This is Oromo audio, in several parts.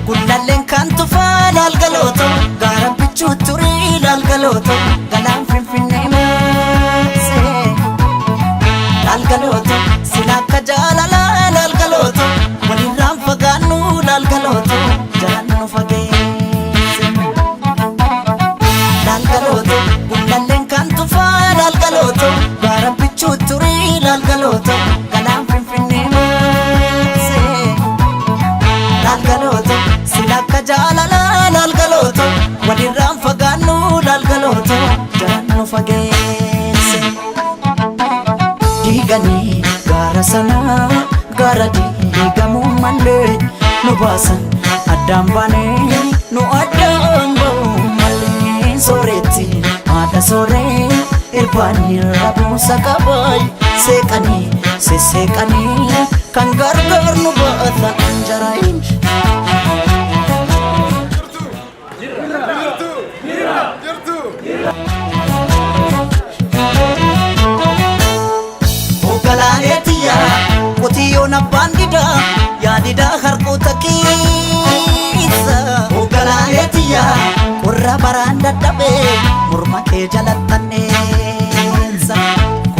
Gullalleen kan tufaa laalgalooto gaara bichuu turii laalgalooto galaan finfinnee maasee laalgalooto sila akka jaalalaa laalgalooto walirraan fagaannu laalgalooto jalaan nu fageesse laalgalooto gullalleen kan tufaa laalgalooto gaara bichuu turii laalgalooto galaan finfinnee maasee laalgalooto silakka jaalala laalgalooto walirraan fagaannu laalgalooto jalaan nu fageesse diiganii gaara sanaa gaara diigamuu malee nu baasan addaan baanee nu addaan ba'uu malee sooretti haadha sooree irbaanii rabuusa qabaay seeqanii sesseeqanii kan gargaar nu baata anjaraayin Ogalaaleetiya qotiyoon abbaan didaa yaadidaa harkoota keessa Ogalaaleetiya qorra baraan dadhabee morma kee jalattanneessa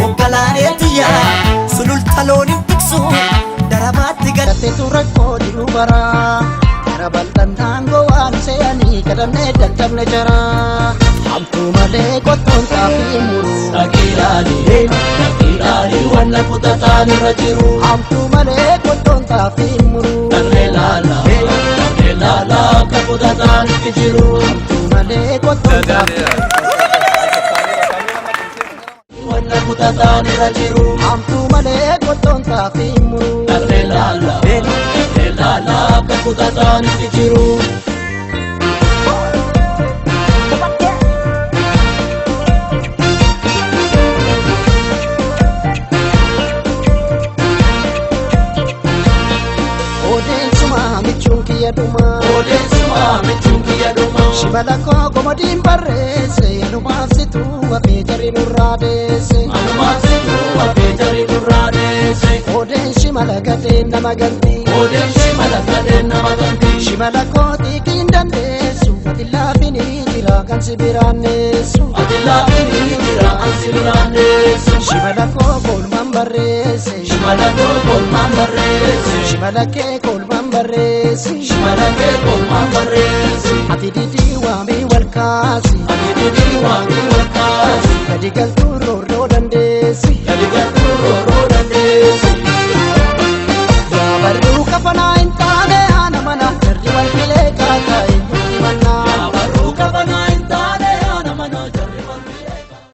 Ogalaaleetiya sululta looniin tiksu darabaatti gadteetu rakkoo jiru baraa Rabaltan taangoo waan seeyanii kadhannee dadhabne jaraa Hamtuu malee qottoon xaafii muruu Dhaqiidhaanii wanna kutataan irra jiru Hamtuu malee qottoon xaafii muruu Dhallee laalaa akka kutataan itti jiru Hamtuu malee qottoon xaafii wanna kutataan irra jiru Hamtuu malee qottoon xaafii muruu Dhallee laalaa akka kutataan itti jiru Shibala koo komodiin barreesse anumaaf situ wafee jari nurraa deesse Odeen shimala gadeen nama galti Shimala koo xiiqiin dandeessu ati laafinii jira kan si biraanneessu Shimala koo kolmaan barreesse Shimala kee kolmaan barreesse Ati didi waamii walkaasi Gadi galtuu